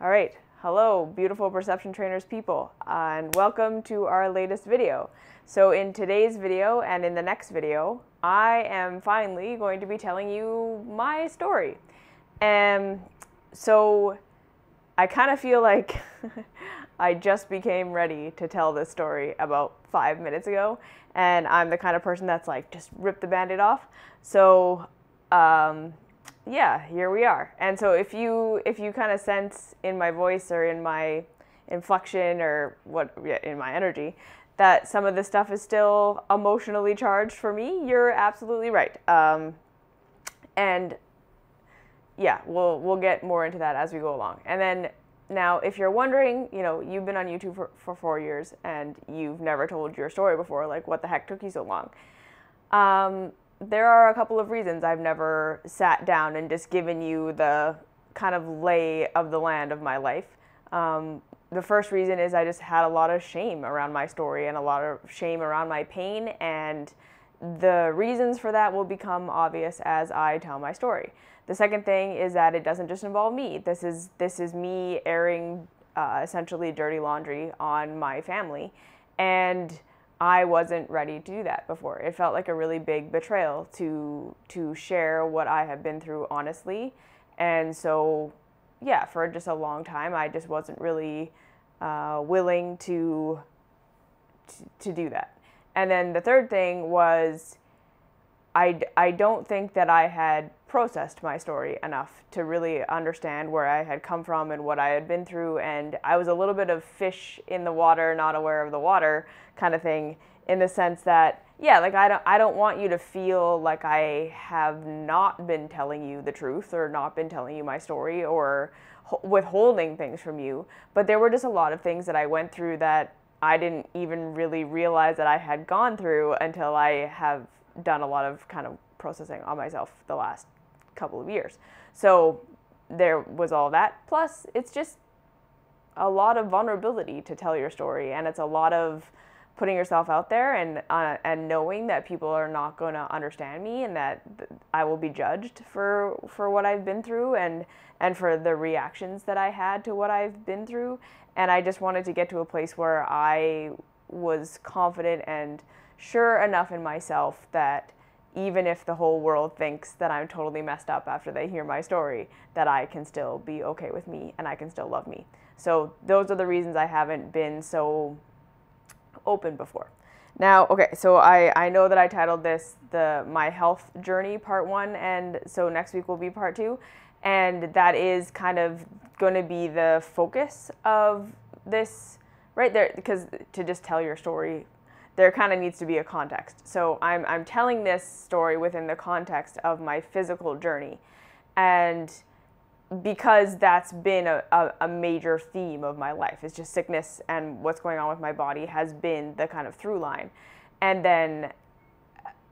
All right, hello, beautiful perception trainers people, and welcome to our latest video. So in today's video and in the next video, I am finally going to be telling you my story. And so I kind of feel like I just became ready to tell this story about 5 minutes ago, and I'm the kind of person that's like, just rip the Band-Aid off. So yeah, here we are. And so if you kind of sense in my voice or in my inflection or in my energy that some of this stuff is still emotionally charged for me, you're absolutely right. And yeah, we'll get more into that as we go along. And then now, if you're wondering, you've been on YouTube for 4 years and you've never told your story before, like what the heck took you so long? There are a couple of reasons I've never sat down and just given you the kind of lay of the land of my life. The first reason is I just had a lot of shame around my story and a lot of shame around my pain, and the reasons for that will become obvious as I tell my story. The second thing is that it doesn't just involve me. This is me airing essentially dirty laundry on my family, and I wasn't ready to do that before. It felt like a really big betrayal to share what I have been through honestly. And so, yeah, for just a long time, I just wasn't really willing to do that. And then the third thing was I don't think that I had processed my story enough to really understand where I had come from and what I had been through, and I was a little bit of fish in the water, not aware of the water kind of thing, in the sense that, yeah, like I don't want you to feel like I have not been telling you the truth or not been telling you my story or withholding things from you, but there were just a lot of things that I went through that I didn't even really realize that I had gone through until I have done a lot of kind of processing on myself the last couple of years. So there was all that. Plus, it's just a lot of vulnerability to tell your story, and it's a lot of putting yourself out there and knowing that people are not going to understand me and that I will be judged for what I've been through and for the reactions that I had to what I've been through. And I just wanted to get to a place where I was confident and sure enough in myself that even if the whole world thinks that I'm totally messed up after they hear my story, that I can still be okay with me and I can still love me. So those are the reasons I haven't been so open before. Now, okay, so I know that I titled this My Health Journey Part 1, and so next week will be Part 2, and that is kind of going to be the focus of this right there, because to just tell your story, there kind of needs to be a context. So I'm telling this story within the context of my physical journey, and because that's been a major theme of my life. It's just sickness and what's going on with my body has been the kind of through line. And then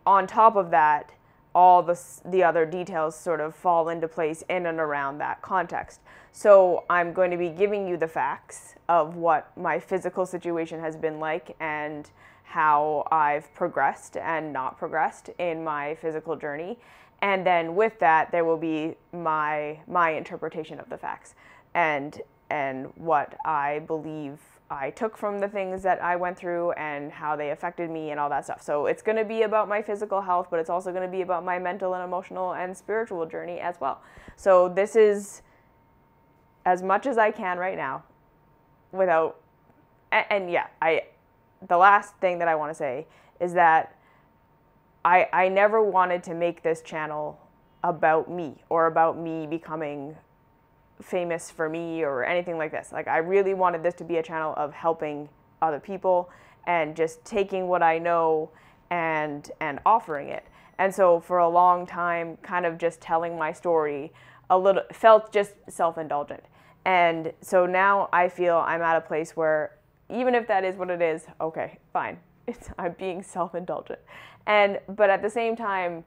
on top of that, all the other details sort of fall into place in and around that context. So I'm going to be giving you the facts of what my physical situation has been like and how I've progressed and not progressed in my physical journey. And then with that, there will be my interpretation of the facts and what I believe I took from the things that I went through and how they affected me and all that stuff. So it's going to be about my physical health, but it's also going to be about my mental and emotional and spiritual journey as well. So this is as much as I can right now without, and yeah, the last thing that I want to say is that I never wanted to make this channel about me or about me becoming famous for me or anything like this. Like, I really wanted this to be a channel of helping other people and just taking what I know and offering it. And so for a long time, kind of just telling my story felt just self-indulgent. And so now I feel I'm at a place where even if that is what it is, okay, fine. I'm being self-indulgent. But at the same time,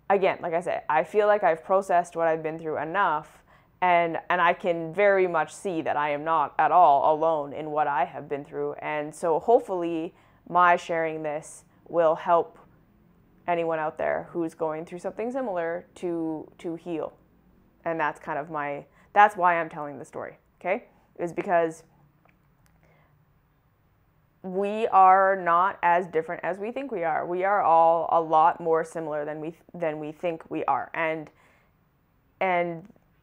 again, like I said, I feel like I've processed what I've been through enough, and I can very much see that I am not at all alone in what I have been through. And so hopefully my sharing this will help anyone out there who's going through something similar to heal. And that's kind of that's why I'm telling the story. okay, is because we are not as different as we think we are. We are all a lot more similar than we think we are. And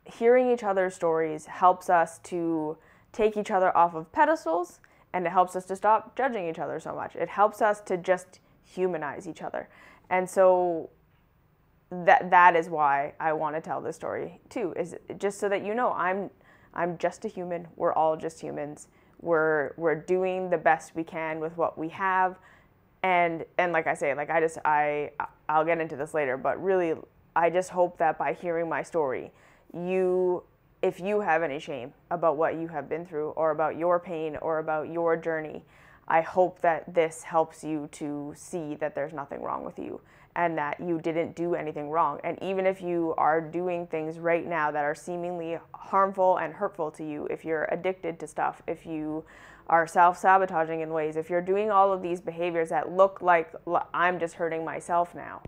hearing each other's stories helps us to take each other off of pedestals, and it helps us to stop judging each other so much. It helps us to just humanize each other. And so that is why I want to tell this story too, is just so that you know I'm just a human. We're all just humans. We're doing the best we can with what we have. And like I say, like I'll get into this later, but really I just hope that by hearing my story, if you have any shame about what you have been through, or about your pain, or about your journey, I hope that this helps you to see that there's nothing wrong with you, and that you didn't do anything wrong. And even if you are doing things right now that are seemingly harmful and hurtful to you, if you're addicted to stuff, if you are self-sabotaging in ways, if you're doing all of these behaviors that look like I'm just hurting myself now,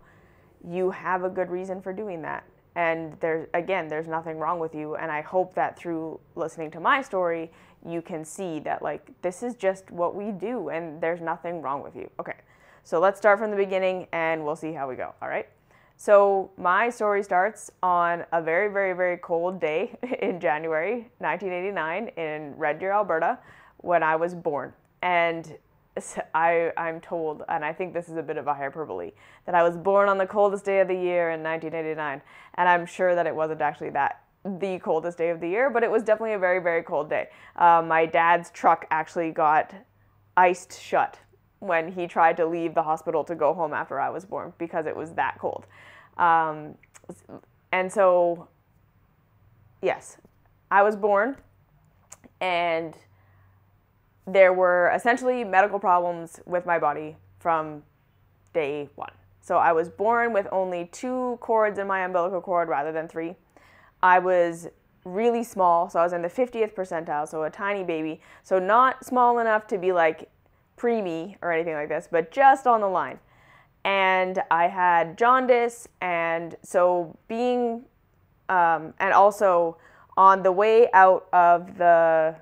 you have a good reason for doing that. And there's nothing wrong with you. And I hope that through listening to my story, you can see that like this is just what we do and there's nothing wrong with you. Okay, so let's start from the beginning and we'll see how we go, all right? So my story starts on a very, very, very cold day in January 1989 in Red Deer, Alberta, when I was born. And I'm told, and I think this is a bit of a hyperbole, that I was born on the coldest day of the year in 1989. And I'm sure that it wasn't actually the coldest day of the year, but it was definitely a very, very cold day. My dad's truck actually got iced shut when he tried to leave the hospital to go home after I was born, because it was that cold. And so, yes, I was born, and there were essentially medical problems with my body from day one. So I was born with only 2 cords in my umbilical cord rather than 3. I was really small, so I was in the 50th percentile, so a tiny baby. So not small enough to be like preemie or anything like this, but just on the line. And I had jaundice, and so and also on the way out of the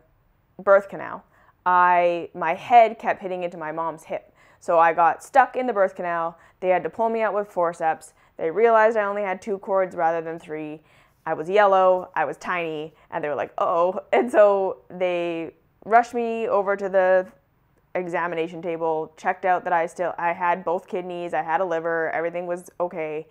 birth canal, my head kept hitting into my mom's hip. So I got stuck in the birth canal. They had to pull me out with forceps. They realized I only had 2 cords rather than 3. I was yellow, I was tiny, and they were like, uh-oh. And so they rushed me over to the examination table, checked out that I had both kidneys, I had a liver, everything was okay.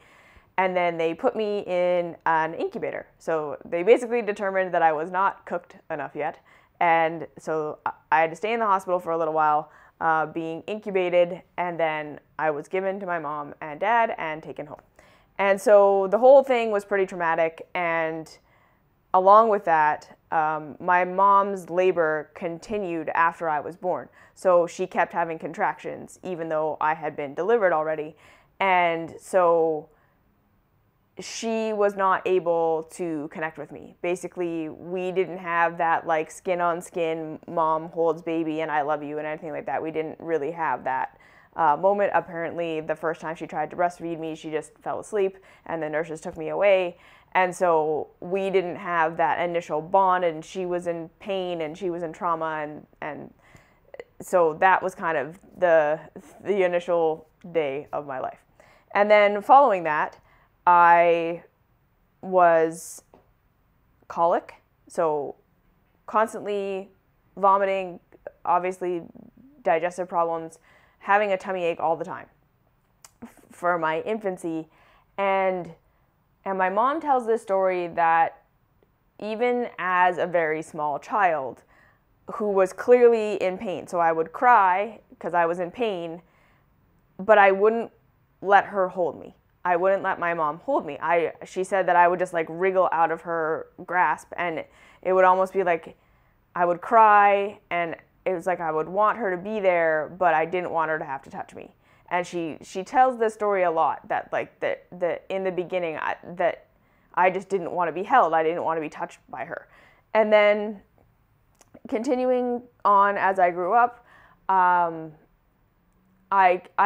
And then they put me in an incubator. So they basically determined that I was not cooked enough yet. And so I had to stay in the hospital for a little while, being incubated, and then I was given to my mom and dad and taken home. And so the whole thing was pretty traumatic, and along with that, my mom's labor continued after I was born. So she kept having contractions, even though I had been delivered already. And so she was not able to connect with me. Basically, we didn't have that like skin on skin, mom holds baby and I love you and anything like that. We didn't really have that moment. Apparently, the first time she tried to breastfeed me, she just fell asleep and the nurses took me away. And so we didn't have that initial bond, and she was in pain and she was in trauma, and so that was kind of the initial day of my life. And then following that, I was colic, so constantly vomiting, obviously digestive problems, having a tummy ache all the time for my infancy. And my mom tells this story that even as a very small child who was clearly in pain, so I would cry because I was in pain, but I wouldn't let her hold me. I wouldn't let my mom hold me. She said that I would just like wriggle out of her grasp, and it would almost be like I would cry, and it was like I would want her to be there, but I didn't want her to have to touch me. And she tells this story a lot, that like that in the beginning that I just didn't want to be held. I didn't want to be touched by her. And then continuing on as I grew up, I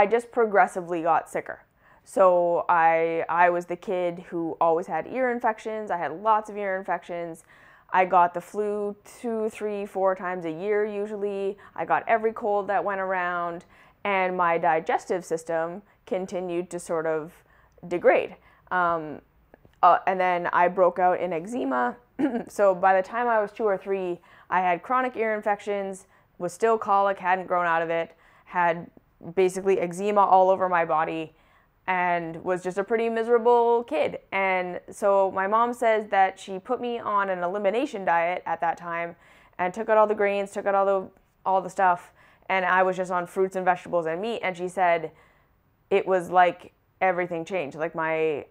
just progressively got sicker. So I was the kid who always had ear infections. I had lots of ear infections. I got the flu 2, 3, 4 times a year usually. I got every cold that went around, and my digestive system continued to sort of degrade. And then I broke out in eczema. So by the time I was 2 or 3, I had chronic ear infections, was still colic, hadn't grown out of it, had basically eczema all over my body, and was just a pretty miserable kid. And so my mom says that she put me on an elimination diet at that time and took out all the grains, took out all the stuff, and I was just on fruits and vegetables and meat. And she said it was like everything changed. Like my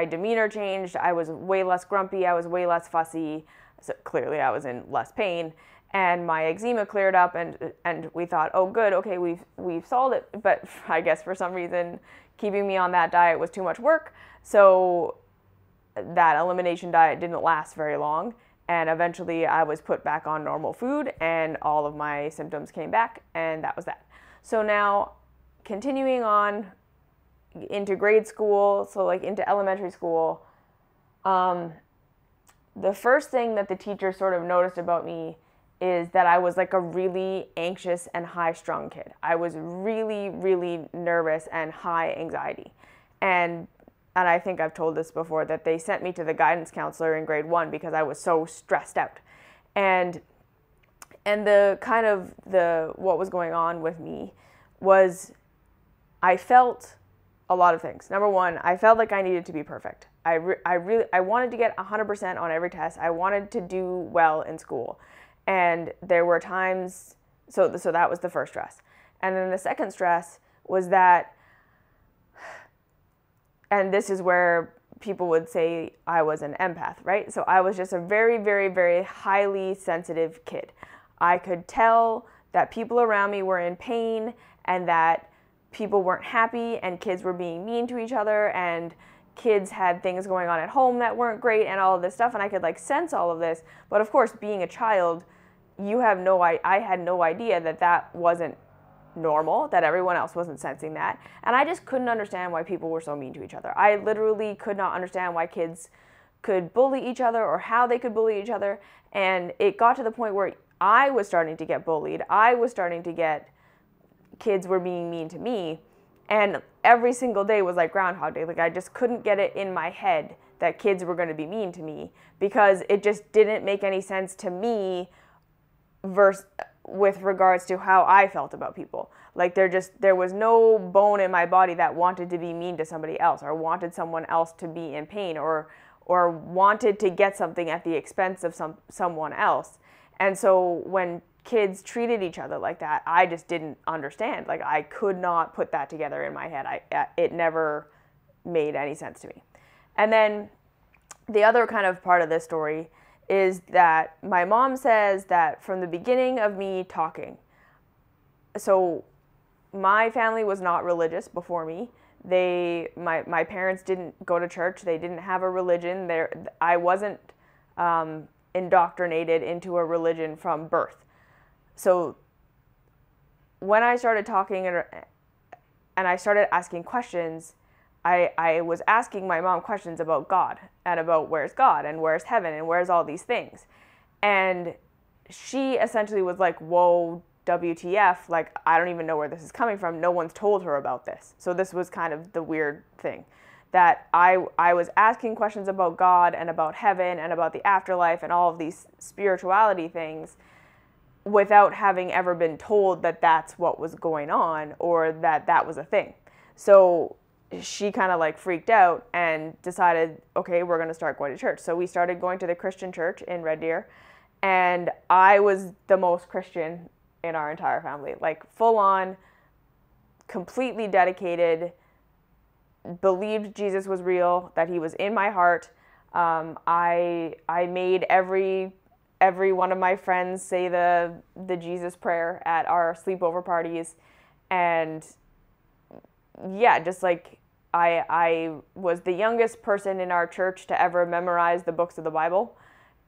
demeanor changed. I was way less grumpy. I was way less fussy. So clearly I was in less pain. And my eczema cleared up, and we thought, oh good, okay, we've solved it. But I guess for some reason, keeping me on that diet was too much work. So that elimination diet didn't last very long. And eventually I was put back on normal food, and all of my symptoms came back, and that was that. So now continuing on into grade school, so like into elementary school, the first thing that the teacher sort of noticed about me is that I was like a really anxious and high-strung kid. I was really, really nervous and high anxiety. And I think I've told this before, that they sent me to the guidance counselor in grade 1 because I was so stressed out. And the kind of what was going on with me was I felt a lot of things. Number one, I felt like I needed to be perfect. I wanted to get 100% on every test. I wanted to do well in school. And there were times, so that was the first stress. And then the second stress was that, and this is where people would say I was an empath, right? So I was just a very, very, very highly sensitive kid. I could tell that people around me were in pain, and that people weren't happy, and kids were being mean to each other, and kids had things going on at home that weren't great, and all of this stuff, and I could like sense all of this. But of course, being a child, I had no idea that wasn't normal, that everyone else wasn't sensing that. And I just couldn't understand why people were so mean to each other. I literally could not understand why kids could bully each other or how they could bully each other. And it got to the point where I was starting to get bullied. I was starting to get kids were being mean to me. And every single day was like Groundhog Day. Like I just couldn't get it in my head that kids were going to be mean to me, because it just didn't make any sense to me with regards to how I felt about people. Like there was no bone in my body that wanted to be mean to somebody else, or wanted someone else to be in pain, or wanted to get something at the expense of someone else. And so when kids treated each other like that, I just didn't understand. Like I could not put that together in my head. It never made any sense to me. And then the other kind of part of this story is that my mom says that from the beginning of me talking, so my family was not religious before me. My parents didn't go to church. They didn't have a religion. I wasn't indoctrinated into a religion from birth. So when I started talking and I started asking questions, I was asking my mom questions about God, and about where's God and where's heaven and where's all these things. And she essentially was like, whoa, WTF, like I don't even know where this is coming from. No one's told her about this. So this was kind of the weird thing, that I was asking questions about God and about heaven and about the afterlife and all of these spirituality things without having ever been told that that's what was going on, or that was a thing. So she kind of like freaked out and decided, okay, we're going to start going to church. So we started going to the Christian church in Red Deer, and I was the most Christian in our entire family, like full on, completely dedicated, believed Jesus was real, that he was in my heart. I made every one of my friends say the Jesus prayer at our sleepover parties. And yeah, just like I was the youngest person in our church to ever memorize the books of the Bible.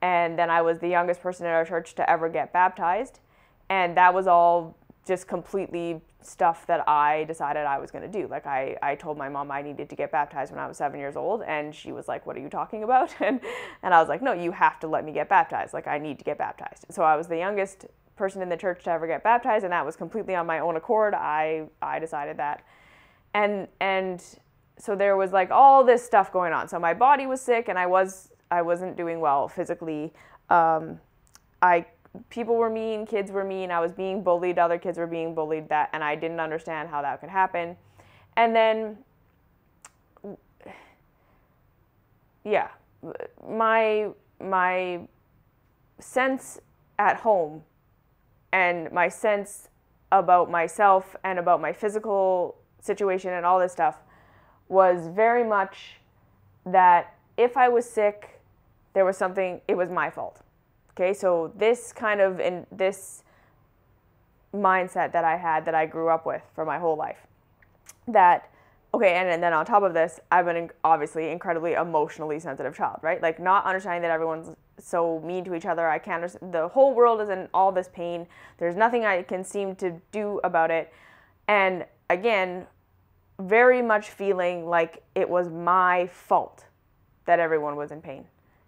And then I was the youngest person in our church to ever get baptized. And that was all just completely stuff that I decided I was going to do. Like I told my mom I needed to get baptized when I was 7 years old, and she was like, "What are you talking about?" And I was like, "No, you have to let me get baptized. Like I need to get baptized." So I was the youngest person in the church to ever get baptized, and that was completely on my own accord. I decided that. And so there was like all this stuff going on. So my body was sick, and I wasn't doing well physically. People were mean, kids were mean, I was being bullied, other kids were being bullied, and I didn't understand how that could happen. And then, yeah, my sense at home and my sense about myself and about my physical situation and all this stuff was very much that if I was sick, there was something, it was my fault. Okay, so this kind of in this mindset that I had, that I grew up with for my whole life, that, okay, and then on top of this, I've been obviously incredibly emotionally sensitive child, right? Like not understanding that everyone's so mean to each other. I can't understand, the whole world is in all this pain. There's nothing I can seem to do about it. And again, very much feeling like it was my fault that everyone was in pain.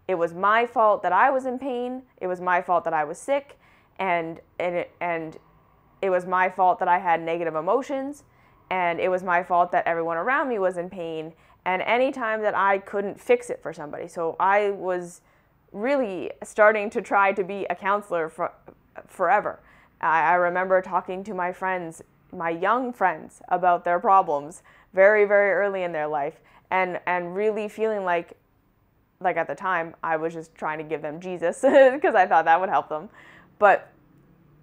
It was my fault that I was in pain. It was my fault that I was sick, and it was my fault that I had negative emotions, and it was my fault that everyone around me was in pain. And any time that I couldn't fix it for somebody, so I was really starting to try to be a counselor forever. I remember talking to my friends, my young friends, about their problems very, very early in their life, and really feeling like at the time, I was just trying to give them Jesus because I thought that would help them. But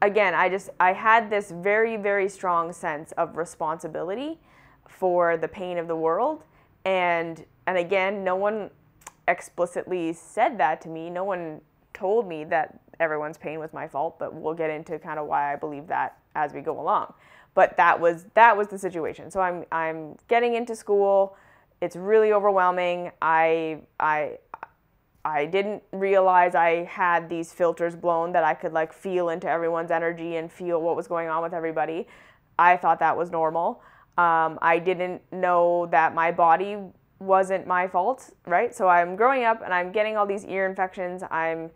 again, I had this very, very strong sense of responsibility for the pain of the world. And again, no one explicitly said that to me. No one told me that everyone's pain was my fault, but we'll get into kind of why I believe that as we go along. But that was the situation. So I'm getting into school. It's really overwhelming. I didn't realize I had these filters blown that I could like feel into everyone's energy and feel what was going on with everybody. I thought that was normal. I didn't know that my body wasn't my fault, right? So I'm growing up and I'm getting all these ear infections. I'm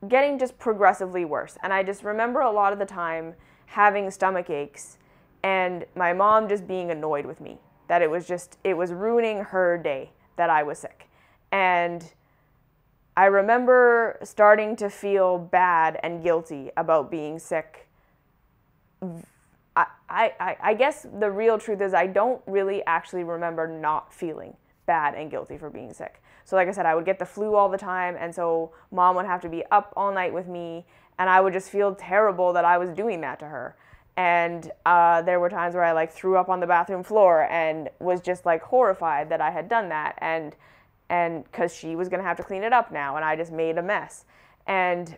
getting just progressively worse. And I just remember a lot of the time having stomach aches and my mom just being annoyed with me, that it was ruining her day that I was sick. And I remember starting to feel bad and guilty about being sick. I guess the real truth is I don't really actually remember not feeling bad and guilty for being sick. So like I said, I would get the flu all the time, and so mom would have to be up all night with me, and I would just feel terrible that I was doing that to her. And there were times where I like threw up on the bathroom floor and was just like horrified that I had done that, and because she was going to have to clean it up now, and I just made a mess. And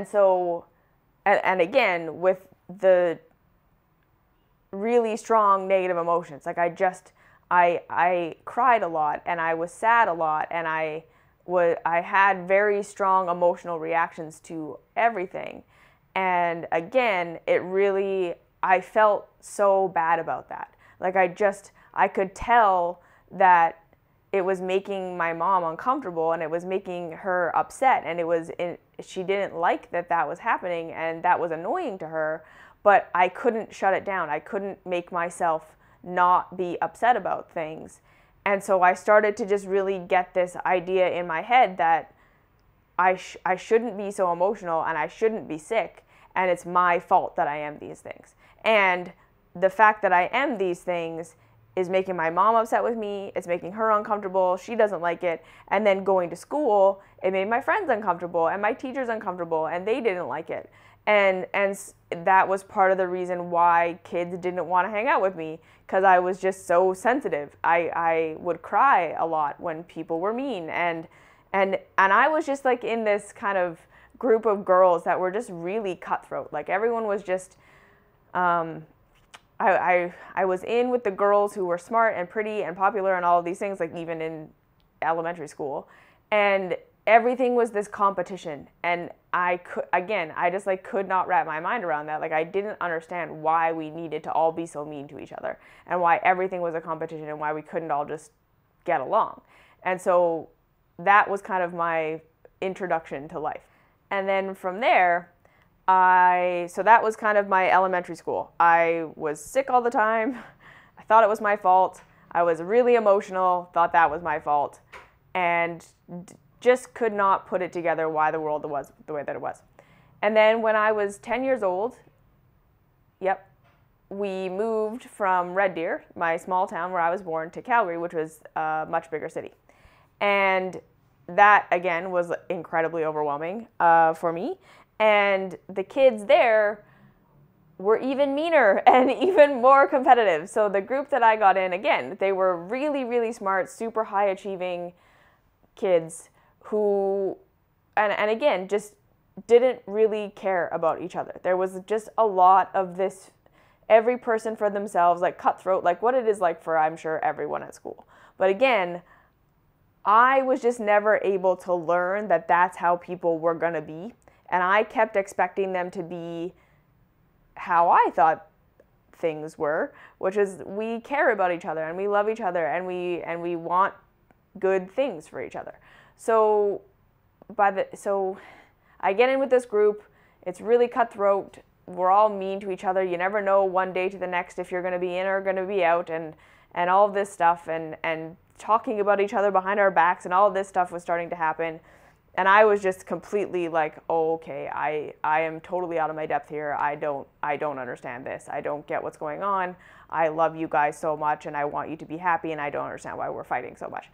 so again, with the really strong negative emotions, like I cried a lot, and I was sad a lot, and I had very strong emotional reactions to everything. And again, I felt so bad about that. Like I could tell that it was making my mom uncomfortable, and it was making her upset, and she didn't like that was happening, and that was annoying to her, but I couldn't shut it down. I couldn't make myself not be upset about things. And so I started to just really get this idea in my head that I shouldn't be so emotional, and I shouldn't be sick, and it's my fault that I am these things. And the fact that I am these things is making my mom upset with me, it's making her uncomfortable, she doesn't like it, and then going to school, it made my friends uncomfortable, and my teachers uncomfortable, and they didn't like it. And that was part of the reason why kids didn't want to hang out with me, because I was just so sensitive. I would cry a lot when people were mean, and I was just like in this kind of group of girls that were just really cutthroat. Like everyone was just, I was in with the girls who were smart and pretty and popular and all of these things, like even in elementary school. And everything was this competition. And I just like could not wrap my mind around that. Like I didn't understand why we needed to all be so mean to each other and why everything was a competition and why we couldn't all just get along. And so that was kind of my introduction to life. And then from there, so that was kind of my elementary school. I was sick all the time. I thought it was my fault. I was really emotional, thought that was my fault, and just could not put it together why the world was the way that it was. And then when I was 10 years old, we moved from Red Deer, my small town where I was born, to Calgary, which was a much bigger city. And that, again, was incredibly overwhelming for me. And the kids there were even meaner and even more competitive. So the group that I got in, again, they were really, really smart, super high achieving kids who, and again, just didn't really care about each other. There was just a lot of this, every person for themselves, like cutthroat, like what it is like for, I'm sure, everyone at school. But again, I was just never able to learn that that's how people were going to be. And I kept expecting them to be how I thought things were, which is we care about each other and we love each other and we want good things for each other. So so I get in with this group. It's really cutthroat. We're all mean to each other. You never know one day to the next if you're going to be in or going to be out, and all of this stuff, and talking about each other behind our backs, and all of this stuff was starting to happen. And I was just completely like, oh, okay, I am totally out of my depth here. I don't understand this. I don't get what's going on. I love you guys so much and I want you to be happy, and I don't understand why we're fighting so much.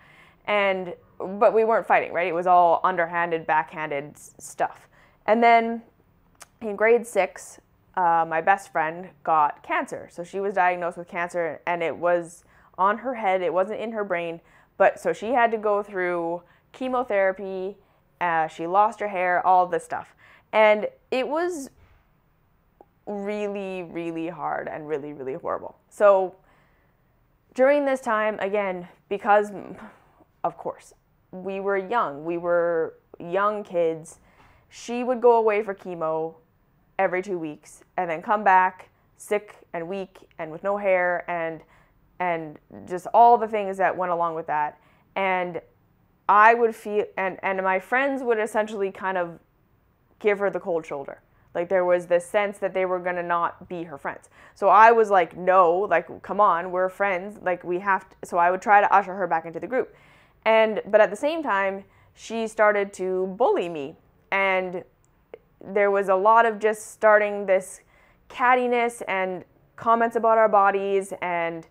But we weren't fighting, right? It was all underhanded, backhanded stuff. And then in grade 6, my best friend got cancer. So she was diagnosed with cancer, and it was on her head. It wasn't in her brain. But so she had to go through chemotherapy. She lost her hair, all this stuff. And it was really, really hard and really, really horrible. So during this time, again, because, of course, we were young kids, she would go away for chemo every 2 weeks and then come back sick and weak and with no hair and just all the things that went along with that. And I would feel, and my friends would essentially kind of give her the cold shoulder. Like there was this sense that they were going to not be her friends. So I was like, no, like, come on, we're friends. Like we have to, so I would try to usher her back into the group. But at the same time, she started to bully me. And there was a lot of just starting this cattiness and comments about our bodies. And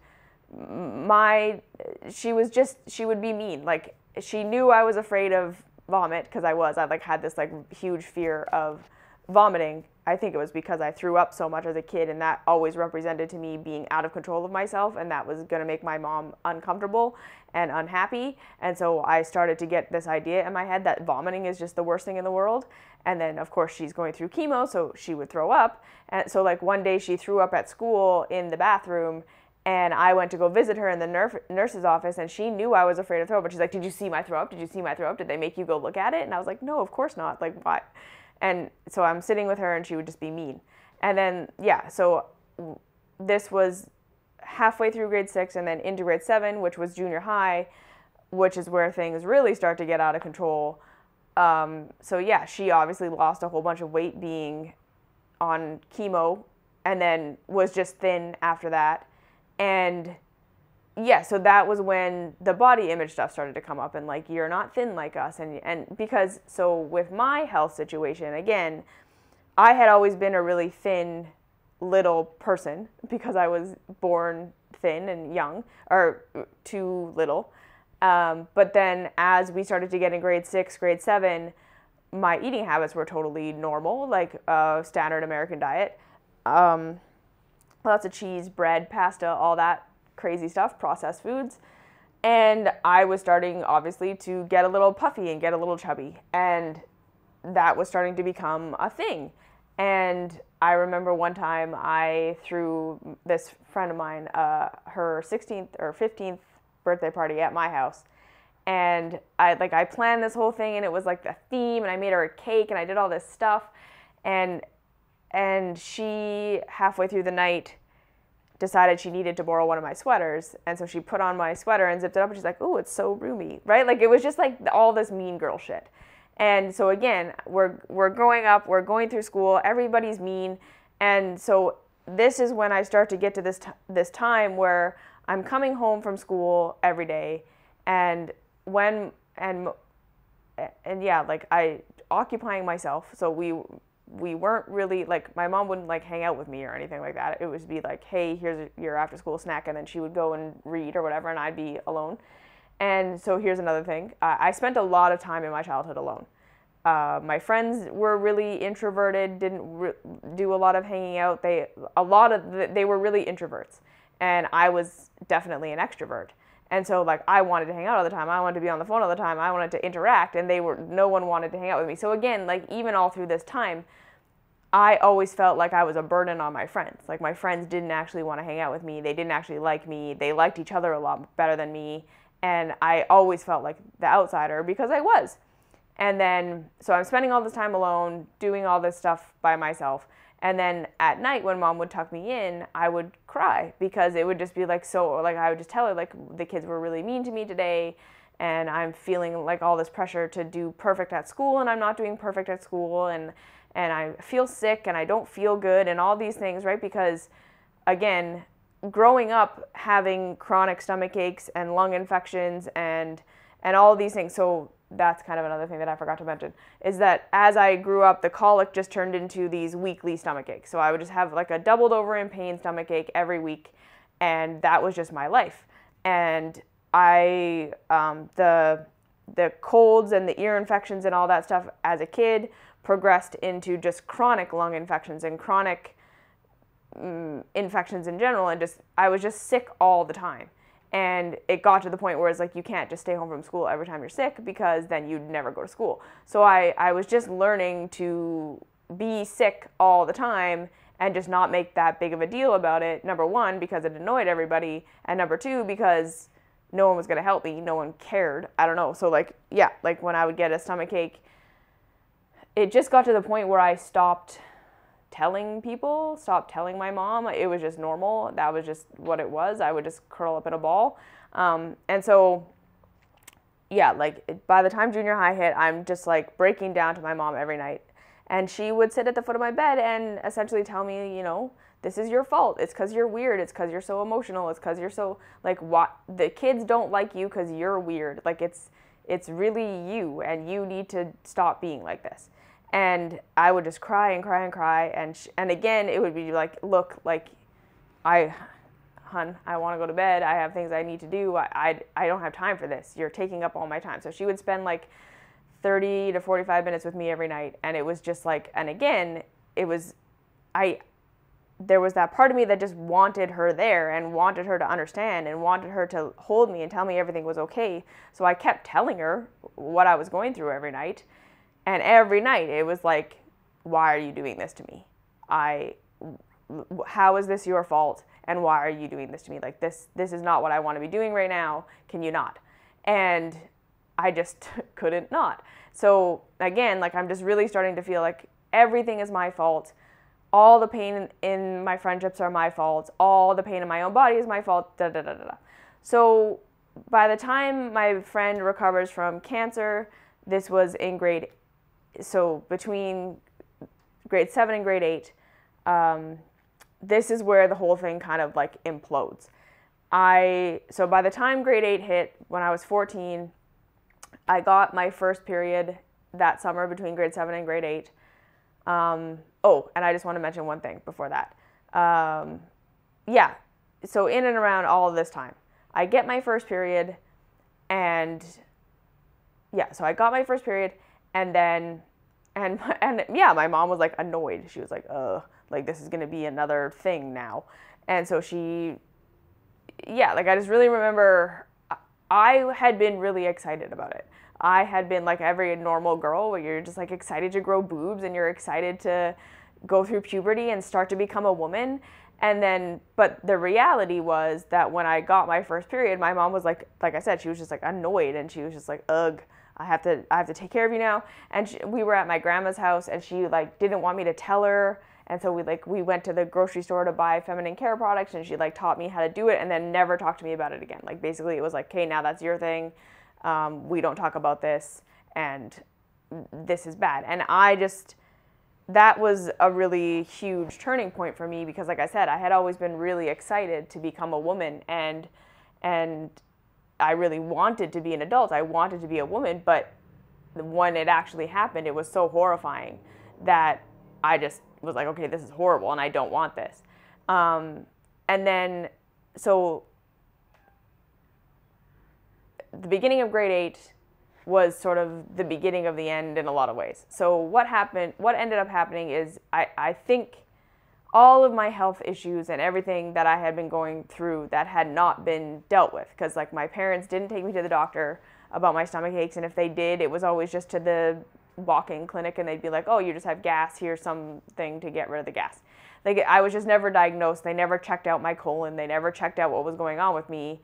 she would be mean. Like, she knew I was afraid of vomit because I like had this like huge fear of vomiting. I think it was because I threw up so much as a kid, and that always represented to me being out of control of myself, and that was going to make my mom uncomfortable and unhappy. And so I started to get this idea in my head that vomiting is just the worst thing in the world. And then of course she's going through chemo, so she would throw up. And so like one day she threw up at school in the bathroom, and I went to go visit her in the nurse's office, and she knew I was afraid of throw up. But she's like, did you see my throw up? Did you see my throw up? Did they make you go look at it? And I was like, no, of course not. Like, why? And so I'm sitting with her, and she would just be mean. And then, yeah, so this was halfway through grade 6 and then into grade 7, which was junior high, which is where things really start to get out of control. So yeah, she obviously lost a whole bunch of weight being on chemo, and then was just thin after that. And yeah, so that was when the body image stuff started to come up, and like, you're not thin like us. And because, so with my health situation, again, I had always been a really thin little person because I was born thin and young, or too little. But then as we started to get in grade 6, grade 7, my eating habits were totally normal, like standard American diet. Lots of cheese, bread, pasta, all that crazy stuff, processed foods. And I was starting, obviously, to get a little puffy and get a little chubby. And that was starting to become a thing. And I remember one time I threw this friend of mine her 16th or 15th birthday party at my house. And I planned this whole thing, and it was like the theme, and I made her a cake, and I did all this stuff. And she, halfway through the night, decided she needed to borrow one of my sweaters. And so she put on my sweater and zipped it up, and she's like, "Oh, it's so roomy," right? Like, it was just like all this mean girl shit. And so again, we're growing up, we're going through school, everybody's mean. And so this is when I start to get to this time where I'm coming home from school every day, and yeah, like I occupying myself. So we weren't really, like, my mom wouldn't like hang out with me or anything like that. It would be like, "Hey, here's your after school snack," and then she would go and read or whatever, and I'd be alone. And so here's another thing. I spent a lot of time in my childhood alone. My friends were really introverted, didn't do a lot of hanging out. They were really introverts, and I was definitely an extrovert. And so, like, I wanted to hang out all the time. I wanted to be on the phone all the time. I wanted to interact, and no one wanted to hang out with me. So again, like, even all through this time, I always felt like I was a burden on my friends. Like, my friends didn't actually want to hang out with me. They didn't actually like me. They liked each other a lot better than me. And I always felt like the outsider because I was. And then, so I'm spending all this time alone, doing all this stuff by myself. And then at night when mom would tuck me in, I would cry because it would just be like, I would just tell her, like, the kids were really mean to me today, and I'm feeling like all this pressure to do perfect at school, and I'm not doing perfect at school, and I feel sick, and I don't feel good, and all these things, right? Because, again, growing up having chronic stomach aches and lung infections and all these things, so that's kind of another thing that I forgot to mention, is that as I grew up, the colic just turned into these weekly stomach aches. So I would just have like a doubled over in pain stomach ache every week, and that was just my life. And the colds and the ear infections and all that stuff as a kid progressed into just chronic lung infections and chronic infections in general, and I was just sick all the time. And it got to the point where it's like, you can't just stay home from school every time you're sick, because then you'd never go to school. So I was just learning to be sick all the time and just not make that big of a deal about it. Number one, because it annoyed everybody. And number two, because no one was going to help me. No one cared. I don't know. So like, yeah, like when I would get a stomach ache, it just got to the point where I stopped telling people, stopped telling my mom. It was just normal. That was just what it was. I would just curl up in a ball. And so, yeah, like by the time junior high hit, I'm just like breaking down to my mom every night. And she would sit at the foot of my bed and essentially tell me, you know, this is your fault. It's because you're weird. It's because you're so emotional. It's because you're so, like, what? The kids don't like you because you're weird. Like, it's really you, and you need to stop being like this. And I would just cry and cry and cry. And again, it would be like, look, like, hon, I want to go to bed. I have things I need to do. I don't have time for this. You're taking up all my time. So she would spend like 30 to 45 minutes with me every night. And it was just like, and again, there was that part of me that just wanted her there and wanted her to understand and wanted her to hold me and tell me everything was okay. So I kept telling her what I was going through every night. And every night it was like, why are you doing this to me? How is this your fault? And why are you doing this to me? Like, this is not what I want to be doing right now. Can you not? And I just couldn't not. So again, like, I'm just really starting to feel like everything is my fault. All the pain in my friendships are my fault. All the pain in my own body is my fault. Da, da, da, da, da. So by the time my friend recovers from cancer, this was in between grade 7 and grade 8, this is where the whole thing kind of like implodes. So by the time grade 8 hit, when I was 14, I got my first period that summer between grade 7 and grade 8. Oh, and I just want to mention one thing before that. Yeah, so in and around all of this time, I get my first period, and yeah, so I got my first period, and then, and yeah, my mom was like annoyed. She was like, like, this is going to be another thing now. And so yeah, like, I just really remember I had been really excited about it. I had been like every normal girl where you're just like excited to grow boobs and you're excited to go through puberty and start to become a woman. And then, but the reality was that when I got my first period, my mom was like I said, she was just like annoyed, and she was just like, ugh, I have to take care of you now. And we were at my grandma's house, and she like didn't want me to tell her. And so we went to the grocery store to buy feminine care products, and she like taught me how to do it, and then never talked to me about it again. Like basically it was like, okay, now that's your thing. We don't talk about this, and this is bad. And that was a really huge turning point for me, because like I said, I had always been really excited to become a woman, and I really wanted to be an adult. I wanted to be a woman, but when it actually happened, it was so horrifying that I just was like, okay, this is horrible, and I don't want this. And then, so the beginning of grade 8 was sort of the beginning of the end in a lot of ways. So what ended up happening is I think all of my health issues and everything that I had been going through that had not been dealt with, because like my parents didn't take me to the doctor about my stomach aches, and if they did, it was always just to the walk-in clinic, and they'd be like, oh, you just have gas, here's something to get rid of the gas. Like I was just never diagnosed. They never checked out my colon. They never checked out what was going on with me.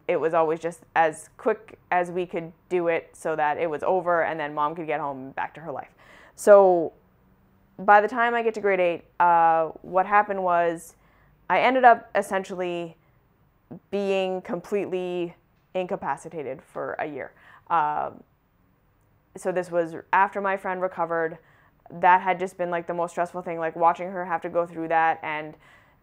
It was always just as quick as we could do it so that it was over, and then mom could get home and back to her life. So by the time I get to grade 8, what happened was I ended up essentially being completely incapacitated for a year. So this was after my friend recovered. That had just been like the most stressful thing, like watching her have to go through that, and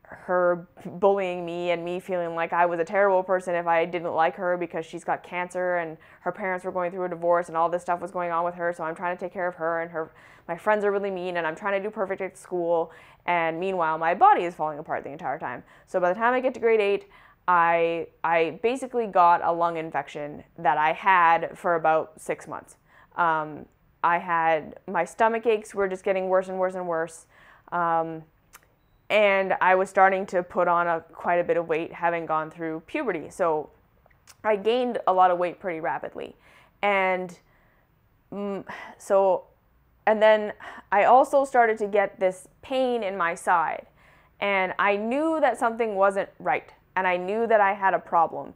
her bullying me, and me feeling like I was a terrible person if I didn't like her because she's got cancer, and her parents were going through a divorce, and all this stuff was going on with her. So I'm trying to take care of her, and my friends are really mean, and I'm trying to do perfect at school, and meanwhile my body is falling apart the entire time. So by the time I get to grade 8, I basically got a lung infection that I had for about 6 months. My stomach aches were just getting worse and worse and worse. And I was starting to put on quite a bit of weight, having gone through puberty. So I gained a lot of weight pretty rapidly. And then I also started to get this pain in my side. And I knew that something wasn't right. And I knew that I had a problem.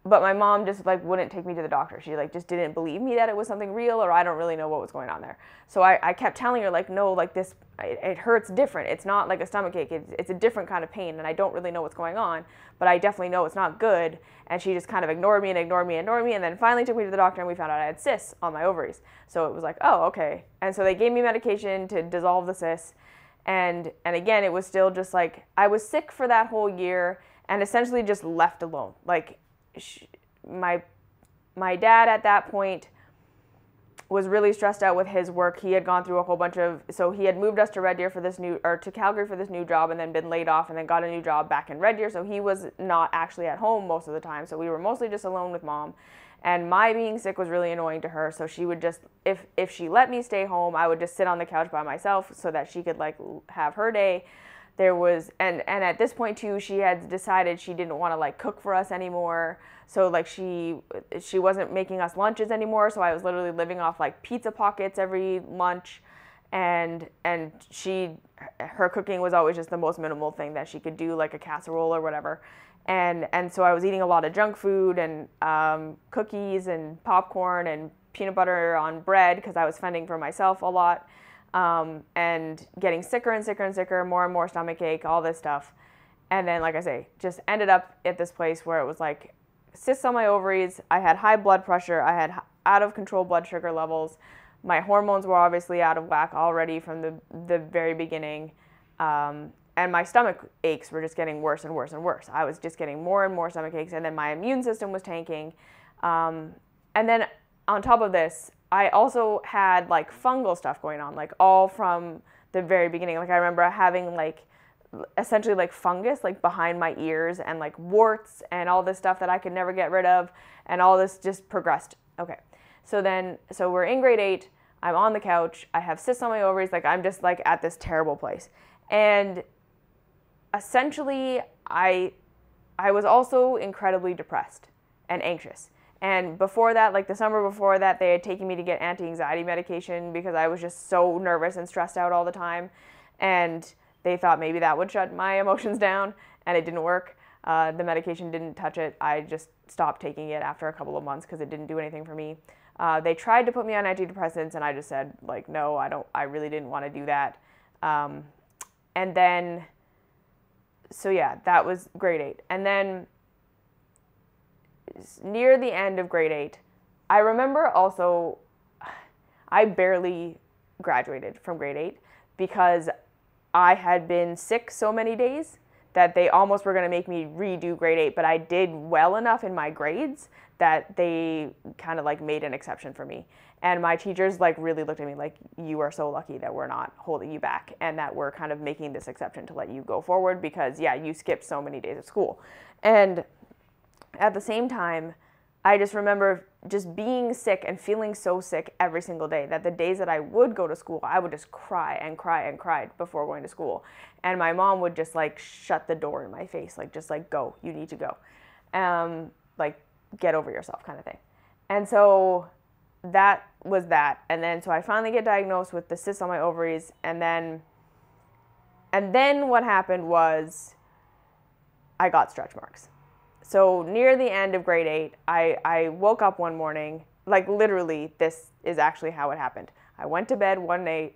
But my mom just like wouldn't take me to the doctor. She like just didn't believe me that it was something real, or I don't really know what was going on there. So I kept telling her like, no, like this, it hurts different. It's not like a stomach ache. It's a different kind of pain, and I don't really know what's going on, but I definitely know it's not good. And she just kind of ignored me, and then finally took me to the doctor, and we found out I had cysts on my ovaries. So it was like, oh, okay. And so they gave me medication to dissolve the cysts. And again, it was still just like, I was sick for that whole year and essentially just left alone. Like, my dad at that point was really stressed out with his work. He had gone through a whole bunch of, so he had moved us to Red Deer to Calgary for this new job, and then been laid off, and then got a new job back in Red Deer. So he was not actually at home most of the time. So we were mostly just alone with mom, and my being sick was really annoying to her. So she would just, if she let me stay home, I would just sit on the couch by myself so that she could like have her day. There was, and at this point too, she had decided she didn't want to like cook for us anymore. So like she wasn't making us lunches anymore. So I was literally living off like pizza pockets every lunch, and her cooking was always just the most minimal thing that she could do, like a casserole or whatever. And so I was eating a lot of junk food, and cookies and popcorn and peanut butter on bread, because I was fending for myself a lot. And getting sicker and sicker and sicker, more and more stomach ache, all this stuff. And then, like I say, just ended up at this place where it was like cysts on my ovaries. I had high blood pressure. I had out of control blood sugar levels. My hormones were obviously out of whack already from the very beginning. And my stomach aches were just getting worse and worse and worse. I was just getting more and more stomach aches. And then my immune system was tanking. And then on top of this, I also had like fungal stuff going on, like all from the very beginning. Like I remember having like essentially like fungus like behind my ears, and like warts and all this stuff that I could never get rid of, and all this just progressed. Okay, so we're in grade 8, I'm on the couch, I have cysts on my ovaries, like I'm just like at this terrible place. And essentially I was also incredibly depressed and anxious. And before that, like the summer before that, they had taken me to get anti-anxiety medication because I was just so nervous and stressed out all the time. And they thought maybe that would shut my emotions down, and it didn't work. The medication didn't touch it. I just stopped taking it after a couple of months because it didn't do anything for me. They tried to put me on antidepressants, and I just said, like, no, I really didn't want to do that. And then, so yeah, that was grade 8. And then near the end of grade 8, I remember also, I barely graduated from grade 8 because I had been sick so many days that they almost were going to make me redo grade 8, but I did well enough in my grades that they kind of like made an exception for me. And my teachers like really looked at me like, you are so lucky that we're not holding you back and that we're kind of making this exception to let you go forward because, yeah, you skipped so many days of school. And at the same time, I just remember just being sick and feeling so sick every single day that the days that I would go to school, I would just cry and cry and cry before going to school. And my mom would just like shut the door in my face, like just like, go, you need to go. Like get over yourself kind of thing. And so that was that. And then so I finally get diagnosed with the cysts on my ovaries. And then what happened was I got stretch marks. So near the end of grade 8, I woke up one morning, like literally this is actually how it happened. I went to bed one night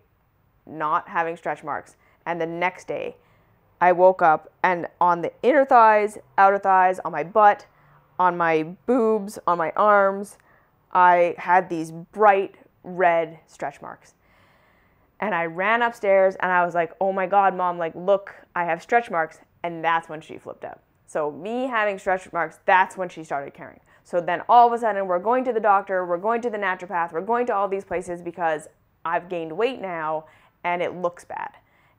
not having stretch marks, and the next day I woke up and on the inner thighs, outer thighs, on my butt, on my boobs, on my arms, I had these bright red stretch marks. And I ran upstairs and I was like, oh my God, Mom, like look, I have stretch marks. And that's when she flipped out. So me having stretch marks, that's when she started caring. So then all of a sudden we're going to the doctor, we're going to the naturopath, we're going to all these places because I've gained weight now and it looks bad.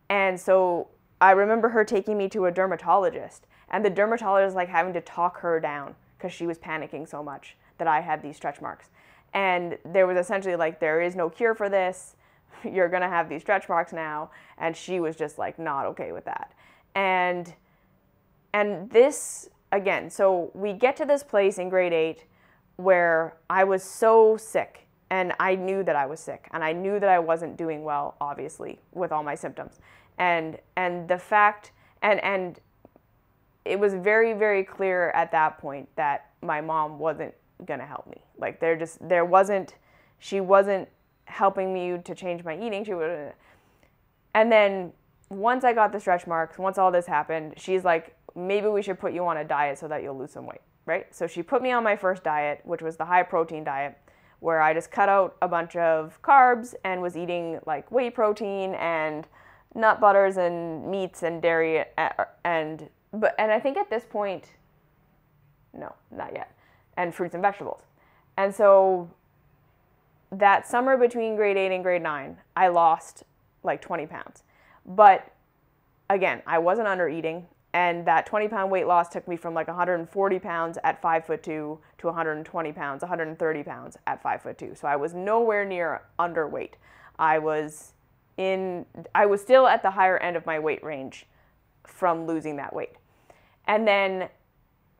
And so I remember her taking me to a dermatologist, and the dermatologist like having to talk her down because she was panicking so much that I had these stretch marks. And there was essentially like, there is no cure for this. You're gonna have these stretch marks now. And she was just like not okay with that. And this, again, so we get to this place in grade 8 where I was so sick and I knew that I was sick and I knew that I wasn't doing well, obviously, with all my symptoms. And the fact, and it was very, very clear at that point that my mom wasn't gonna help me. Like she wasn't helping me to change my eating. And then once I got the stretch marks, once all this happened, she's like, maybe we should put you on a diet so that you'll lose some weight, right? So she put me on my first diet, which was the high protein diet, where I just cut out a bunch of carbs and was eating like whey protein and nut butters and meats and dairy and I think at this point, no, not yet, and fruits and vegetables. And so that summer between grade 8 and grade 9, I lost like 20 pounds. But again, I wasn't under eating. And that 20-pound weight loss took me from like 140 pounds at 5'2" to 120 pounds, 130 pounds at 5'2". So I was nowhere near underweight. I was still at the higher end of my weight range from losing that weight. And then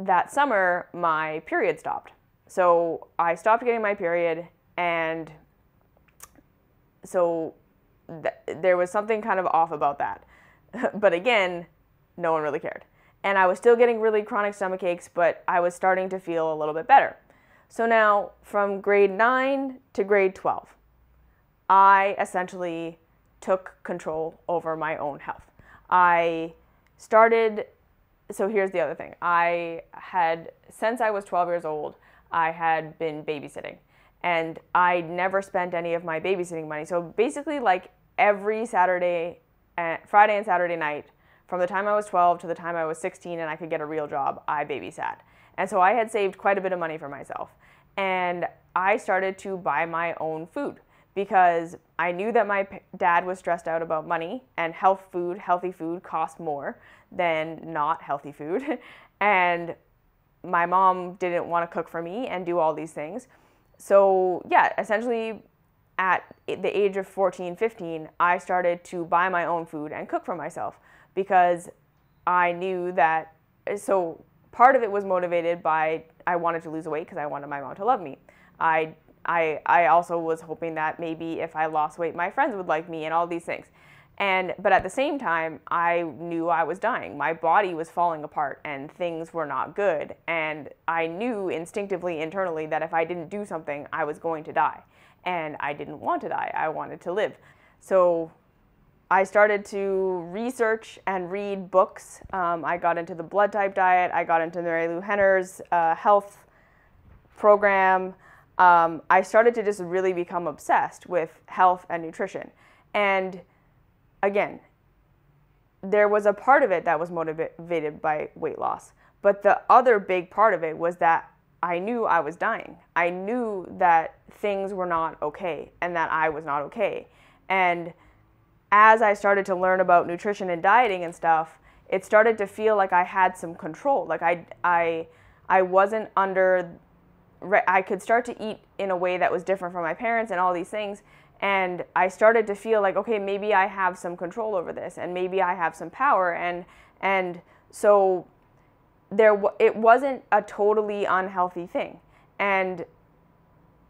that summer, my period stopped. So I stopped getting my period, and so there was something kind of off about that. But again, no one really cared. And I was still getting really chronic stomach aches, but I was starting to feel a little bit better. So now from grade 9 to grade 12, I essentially took control over my own health. So here's the other thing. Since I was 12 years old, I had been babysitting. And I never spent any of my babysitting money. So basically like every Friday and Saturday night, from the time I was 12 to the time I was 16 and I could get a real job, I babysat. And so I had saved quite a bit of money for myself. And I started to buy my own food because I knew that my dad was stressed out about money, and healthy food cost more than not healthy food. And my mom didn't want to cook for me and do all these things. So yeah, essentially at the age of 14, 15, I started to buy my own food and cook for myself, because I knew that, so part of it was motivated by I wanted to lose weight because I wanted my mom to love me. I also was hoping that maybe if I lost weight, my friends would like me and all these things. But at the same time, I knew I was dying. My body was falling apart and things were not good. And I knew instinctively, internally, that if I didn't do something, I was going to die. And I didn't want to die. I wanted to live. So I started to research and read books. I got into the blood type diet. I got into Mary Lou Henner's health program. I started to just really become obsessed with health and nutrition. And again, there was a part of it that was motivated by weight loss. But the other big part of it was that I knew I was dying. I knew that things were not okay and that I was not okay. And as I started to learn about nutrition and dieting and stuff, it started to feel like I had some control. Like I wasn't under, I could start to eat in a way that was different from my parents and all these things. And I started to feel like, okay, maybe I have some control over this and maybe I have some power. And so it wasn't a totally unhealthy thing. And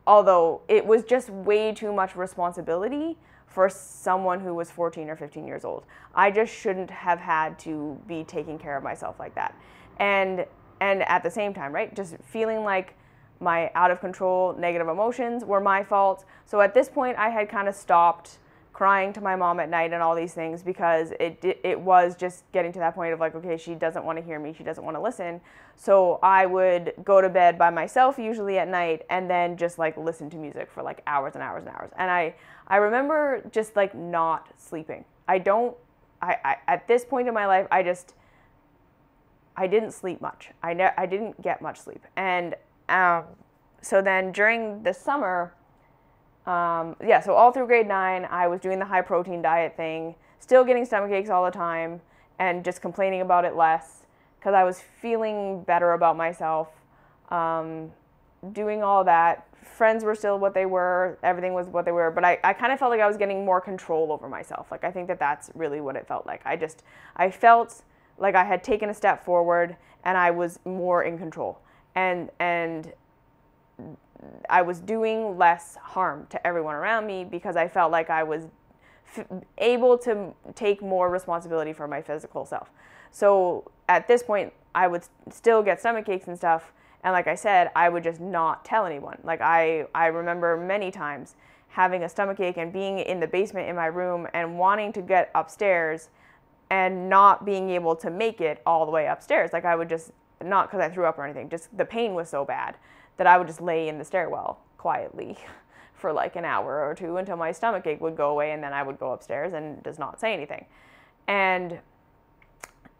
although it was just way too much responsibility for someone who was 14 or 15 years old. I just shouldn't have had to be taking care of myself like that. And at the same time, right, just feeling like my out of control negative emotions were my fault. So at this point, I had kind of stopped crying to my mom at night and all these things because it was just getting to that point of like, okay, she doesn't want to hear me, she doesn't want to listen. So I would go to bed by myself usually at night and then just like listen to music for like hours and hours and hours. And I remember just like not sleeping. At this point in my life, I didn't sleep much. I didn't get much sleep. And so then during the summer, so all through grade 9, I was doing the high protein diet thing, still getting stomach aches all the time and just complaining about it less because I was feeling better about myself, doing all that. Friends were still what they were, everything was what they were, but I kind of felt like I was getting more control over myself. Like I think that's really what it felt like. I felt like I had taken a step forward and I was more in control. And I was doing less harm to everyone around me because I felt like I was able to take more responsibility for my physical self. So at this point, I would still get stomach aches and stuff. And like I said, I would just not tell anyone. Like I remember many times having a stomach ache and being in the basement in my room and wanting to get upstairs and not being able to make it all the way upstairs. Like I would just, not because I threw up or anything, just the pain was so bad that I would just lay in the stairwell quietly for like an hour or two until my stomach ache would go away, and then I would go upstairs and just not say anything. And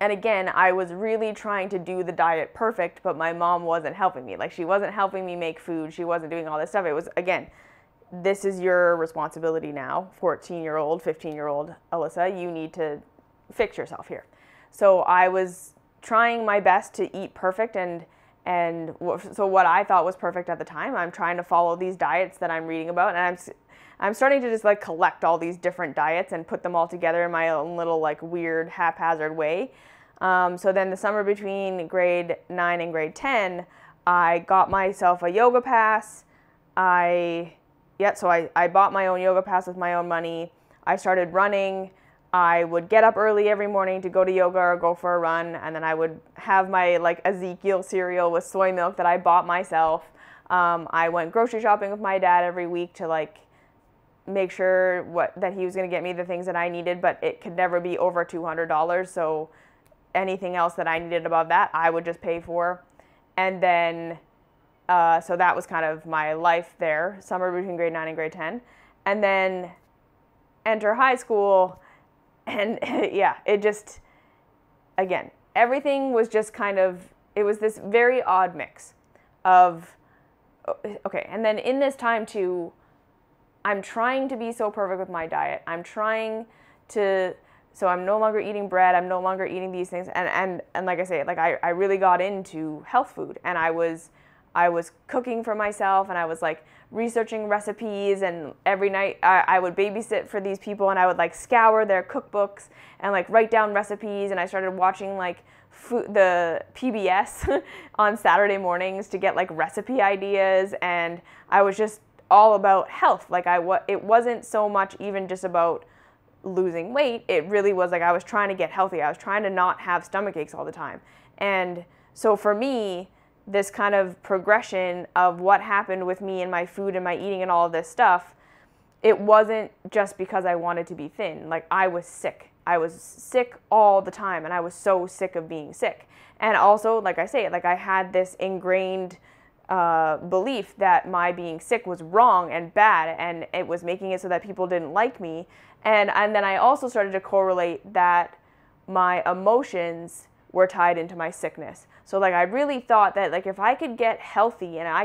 again, I was really trying to do the diet perfect, but my mom wasn't helping me. Like she wasn't helping me make food. She wasn't doing all this stuff. It was, again, this is your responsibility now, 14-year-old, 15-year-old Alyssa, you need to fix yourself here. So I was trying my best to eat perfect, and so what I thought was perfect at the time, I'm trying to follow these diets that I'm reading about, and I'm starting to just like collect all these different diets and put them all together in my own little like weird haphazard way. So then the summer between grade 9 and grade 10, I got myself a yoga pass. I bought my own yoga pass with my own money. I started running. I would get up early every morning to go to yoga or go for a run, and then I would have my like Ezekiel cereal with soy milk that I bought myself. I went grocery shopping with my dad every week to like make sure that he was going to get me the things that I needed, but it could never be over $200. So anything else that I needed above that, I would just pay for. And then, so that was kind of my life there, summer between grade 9 and grade 10. And then enter high school. And yeah, it just, again, everything was just kind of, it was this very odd mix of, okay, and then in this time too, I'm trying to be so perfect with my diet. I'm trying to, so I'm no longer eating bread, I'm no longer eating these things, and like I say, like I really got into health food, and I was cooking for myself, and I was like researching recipes, and every night I would babysit for these people, and I would like scour their cookbooks and like write down recipes, and I started watching like the PBS on Saturday mornings to get like recipe ideas, and I was just all about health. Like it wasn't so much even just about losing weight. It really was like I was trying to get healthy. I was trying to not have stomach aches all the time. And so for me, this kind of progression of what happened with me and my food and my eating and all of this stuff, it wasn't just because I wanted to be thin. Like, I was sick. I was sick all the time, and I was so sick of being sick. And also, like I say, like I had this ingrained belief that my being sick was wrong and bad, and it was making it so that people didn't like me. And then I also started to correlate that my emotions were tied into my sickness. So like I really thought that like if I could get healthy and I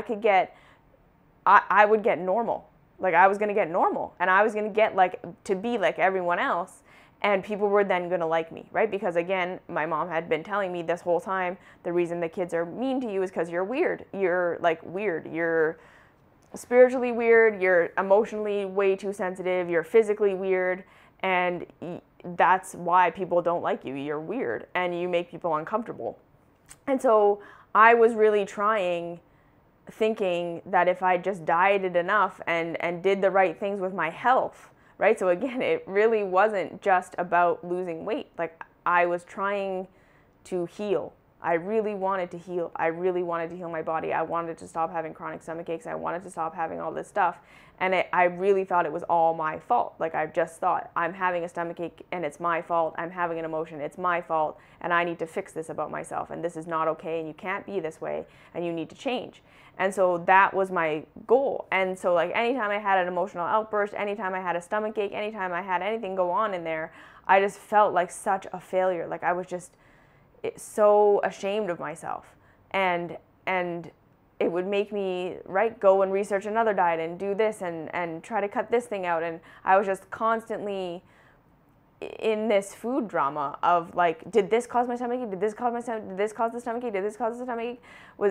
would get normal. Like I was going to get normal, and I was going to get like to be like everyone else, and people were then going to like me, right? Because again, my mom had been telling me this whole time, the reason the kids are mean to you is because you're weird. You're like weird. You're spiritually weird. You're emotionally way too sensitive. You're physically weird. And that's why people don't like you. You're weird and you make people uncomfortable. And so I was really thinking that if I just dieted enough and did the right things with my health, right? So again, it really wasn't just about losing weight. Like I was trying to heal. I really wanted to heal. I really wanted to heal my body. I wanted to stop having chronic stomach aches. I wanted to stop having all this stuff. And I really thought it was all my fault. Like I just thought, I'm having a stomach ache and it's my fault. I'm having an emotion, it's my fault. And I need to fix this about myself. And this is not okay. And you can't be this way. And you need to change. And so that was my goal. And so like anytime I had an emotional outburst, anytime I had a stomach ache, anytime I had anything go on in there, I just felt like such a failure. Like I was just so ashamed of myself, and it would make me go and research another diet and do this and try to cut this thing out, and I was just constantly in this food drama of like, did this cause my stomach ache? Did this cause my stomach? Did this cause the stomach ache? Did this cause the stomach ache?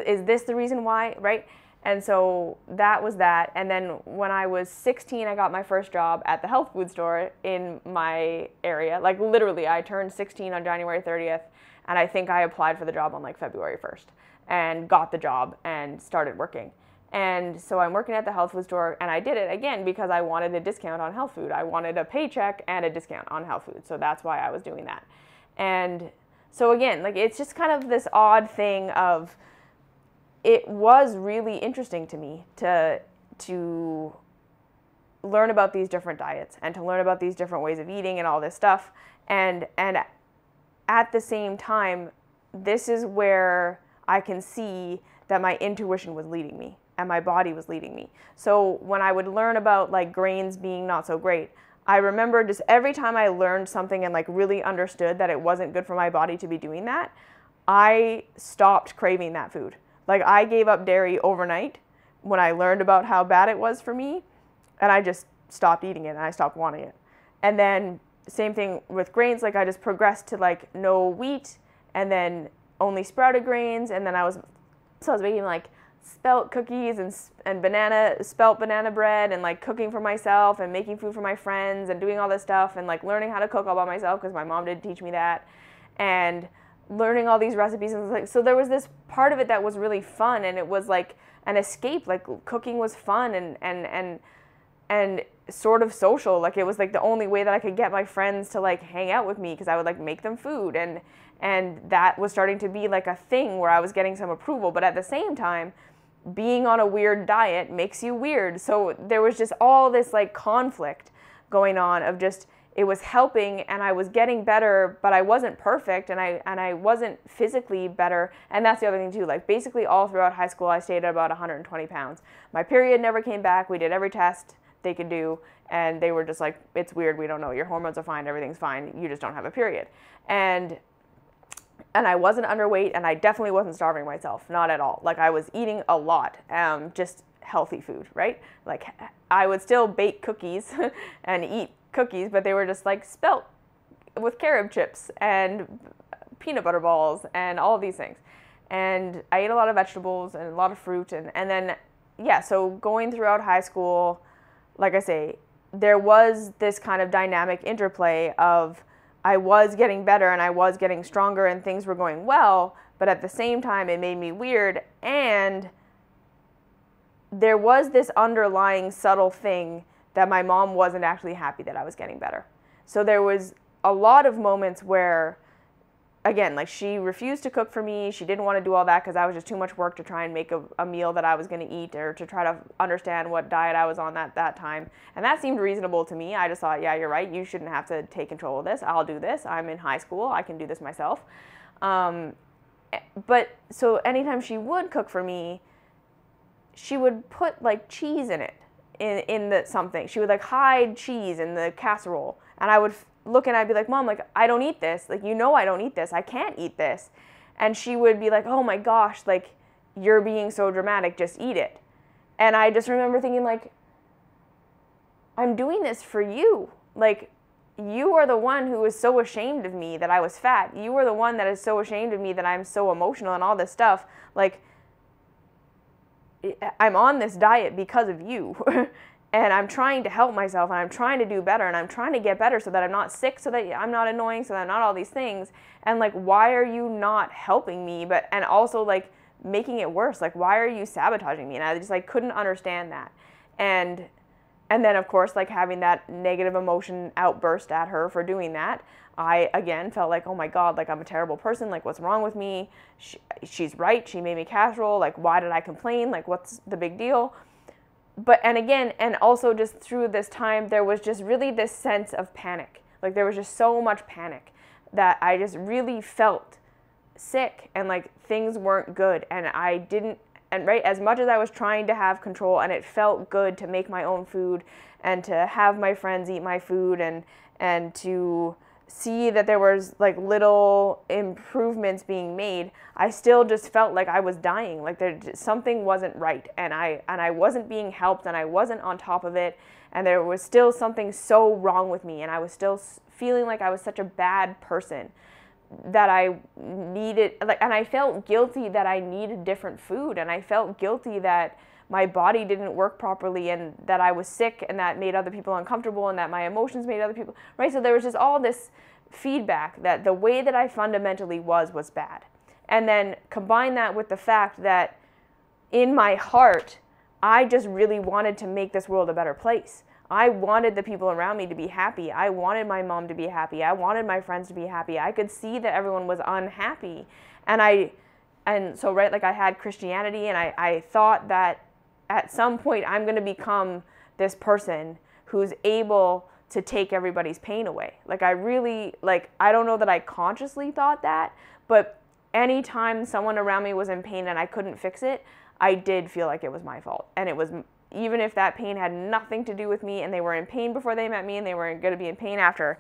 Is this the reason why? Right? And so that was that. And then when I was 16, I got my first job at the health food store in my area. Like literally, I turned 16 on January 30th. And I think I applied for the job on like February 1st and got the job and started working. And so I'm working at the health food store, and I did it again because I wanted a discount on health food. I wanted a paycheck and a discount on health food. So that's why I was doing that. And so again, like it's just kind of this odd thing of, it was really interesting to me to learn about these different diets and to learn about these different ways of eating and all this stuff. And at the same time, this is where I can see that my intuition was leading me and my body was leading me. So when I would learn about like grains being not so great, I remember just every time I learned something and like really understood that it wasn't good for my body to be doing that, I stopped craving that food. Like I gave up dairy overnight when I learned about how bad it was for me, and I just stopped eating it and I stopped wanting it. And then same thing with grains, like I just progressed to like no wheat and then only sprouted grains, and then I was making like spelt cookies and spelt banana bread, and like cooking for myself and making food for my friends and doing all this stuff and like learning how to cook all by myself because my mom didn't teach me that, and learning all these recipes. And like, so there was this part of it that was really fun, and it was like an escape. Like cooking was fun and sort of social. Like it was like the only way that I could get my friends to like hang out with me, because I would like make them food, and that was starting to be like a thing where I was getting some approval. But at the same time, being on a weird diet makes you weird. So there was just all this like conflict going on of just, it was helping and I was getting better, but I wasn't perfect, and I wasn't physically better. And that's the other thing too. Like basically all throughout high school, I stayed at about 120 pounds. My period never came back. We did every test they could do, and they were just like, it's weird, we don't know, your hormones are fine, everything's fine, you just don't have a period. And I wasn't underweight, and I definitely wasn't starving myself, not at all. Like I was eating a lot, just healthy food, right? Like I would still bake cookies and eat cookies, but they were just like spelt with carob chips and peanut butter balls and all of these things. And I ate a lot of vegetables and a lot of fruit, and then, yeah, so going throughout high school, like I say, there was this kind of dynamic interplay of I was getting better and I was getting stronger and things were going well, but at the same time it made me weird, and there was this underlying subtle thing that my mom wasn't actually happy that I was getting better. So there was a lot of moments where, again, like she refused to cook for me. She didn't want to do all that because I was just too much work to try and make a meal that I was going to eat, or to try to understand what diet I was on at that time. And that seemed reasonable to me. I just thought, yeah, you're right. You shouldn't have to take control of this. I'll do this. I'm in high school. I can do this myself. But so anytime she would cook for me, she would put like cheese in it, in the something. She would like hide cheese in the casserole. And I would look and I'd be like, Mom, like, I don't eat this. Like, you know I don't eat this. I can't eat this. And she would be like, oh my gosh, like, you're being so dramatic. Just eat it. And I just remember thinking, like, I'm doing this for you. Like, you are the one who is so ashamed of me that I was fat. You are the one that is so ashamed of me that I'm so emotional and all this stuff. Like, I'm on this diet because of you. And I'm trying to help myself, and I'm trying to do better, and I'm trying to get better so that I'm not sick, so that I'm not annoying, so that I'm not all these things. And like, why are you not helping me? And also like making it worse. Like, why are you sabotaging me? And I just like couldn't understand that. And then of course, like having that negative emotion outburst at her for doing that, I again felt like, oh my God, like I'm a terrible person. Like, what's wrong with me? She's right. She made me casserole. Like, why did I complain? Like, what's the big deal? But, and again, and also just through this time, there was just really this sense of panic. Like, there was just so much panic that I just really felt sick, and like things weren't good. And I didn't, and right, as much as I was trying to have control, and it felt good to make my own food and to have my friends eat my food, and to see that there was like little improvements being made, I still just felt like I was dying. Like something wasn't right, and I wasn't being helped, and I wasn't on top of it, and there was still something so wrong with me, and I was still feeling like I was such a bad person that I needed, like, and I felt guilty that I needed different food, and I felt guilty that my body didn't work properly, and that I was sick, and that made other people uncomfortable, and that my emotions made other people, right? So there was just all this feedback that the way that I fundamentally was bad. And then combine that with the fact that in my heart, I just really wanted to make this world a better place. I wanted the people around me to be happy. I wanted my mom to be happy. I wanted my friends to be happy. I could see that everyone was unhappy. And so, right, like I had Christianity, and I thought that at some point I'm going to become this person who's able to take everybody's pain away. Like I really, like, I don't know that I consciously thought that, but anytime someone around me was in pain and I couldn't fix it, I did feel like it was my fault. And it was, even if that pain had nothing to do with me, and they were in pain before they met me, and they were going to be in pain after,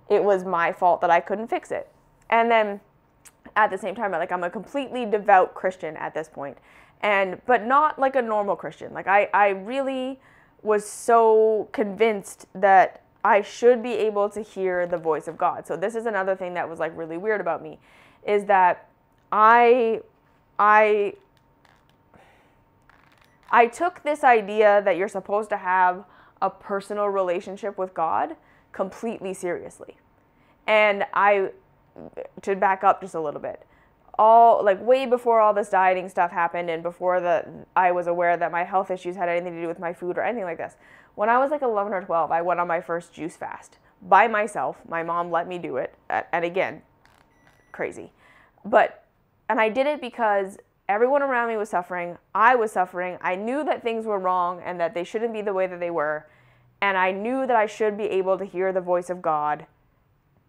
it was my fault that I couldn't fix it. And then at the same time, like, I'm a completely devout Christian at this point. But not like a normal Christian. Like I really was so convinced that I should be able to hear the voice of God. So this is another thing that was like really weird about me, is that I took this idea that you're supposed to have a personal relationship with God completely seriously. And to back up just a little bit, like way before all this dieting stuff happened, and before I was aware that my health issues had anything to do with my food or anything like this, when I was like 11 or 12, I went on my first juice fast by myself. My mom let me do it, and again, crazy. And I did it because everyone around me was suffering. I was suffering. I knew that things were wrong and that they shouldn't be the way that they were, and I knew that I should be able to hear the voice of God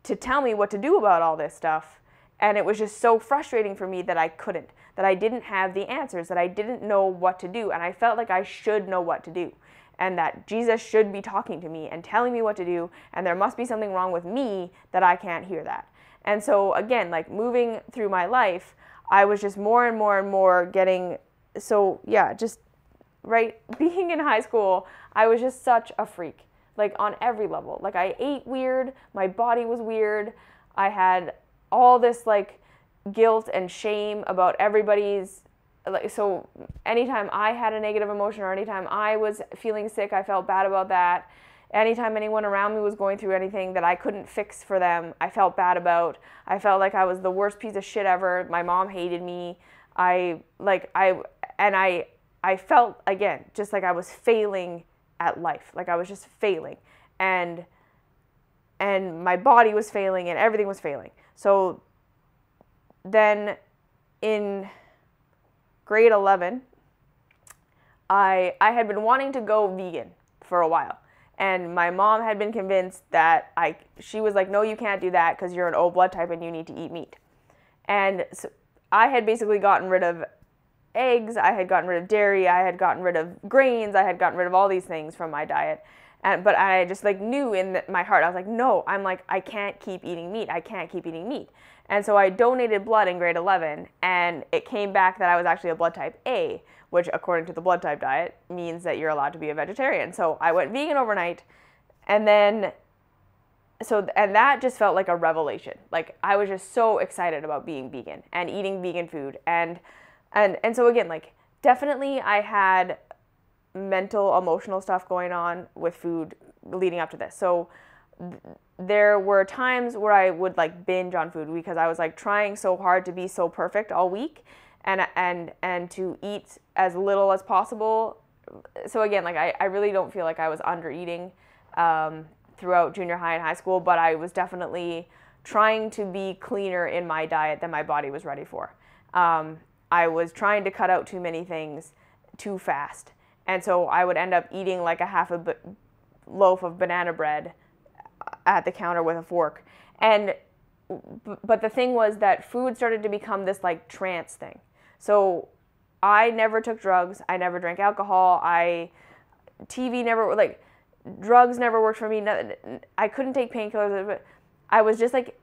to tell me what to do about all this stuff. And it was just so frustrating for me that I couldn't, that I didn't have the answers, that I didn't know what to do. And I felt like I should know what to do, and that Jesus should be talking to me and telling me what to do. And there must be something wrong with me that I can't hear that. And so again, like moving through my life, I was just more and more and more getting, so yeah, just right, being in high school, I was just such a freak, like on every level. Like I ate weird, my body was weird, I had all this like guilt and shame about everybody's, like, so anytime I had a negative emotion, or anytime I was feeling sick, I felt bad about that. Anytime anyone around me was going through anything that I couldn't fix for them, I felt bad about. I felt like I was the worst piece of shit ever. My mom hated me. I felt, again, just like I was failing at life. Like I was just failing. And and my body was failing and everything was failing. So then in grade 11, I had been wanting to go vegan for a while. And my mom had been convinced that she was like, no, you can't do that because you're an O blood type and you need to eat meat. And so I had basically gotten rid of eggs, I had gotten rid of dairy, I had gotten rid of grains, I had gotten rid of all these things from my diet. But I just like knew in my heart, I was like, no, I can't keep eating meat. I can't keep eating meat. And so I donated blood in grade 11, and it came back that I was actually a blood type A, which according to the blood type diet means that you're allowed to be a vegetarian. So I went vegan overnight, and then, and that just felt like a revelation. Like I was just so excited about being vegan and eating vegan food. And so again, like definitely I had mental, emotional stuff going on with food leading up to this. So there were times where I would like binge on food because I was like trying so hard to be so perfect all week and to eat as little as possible. So again, like I really don't feel like I was under eating throughout junior high and high school, but I was definitely trying to be cleaner in my diet than my body was ready for. I was trying to cut out too many things too fast. And so I would end up eating like a half a loaf of banana bread at the counter with a fork. But the thing was that food started to become this like trance thing. So I never took drugs. I never drank alcohol. TV never, like drugs never worked for me. I couldn't take painkillers. But I was just like,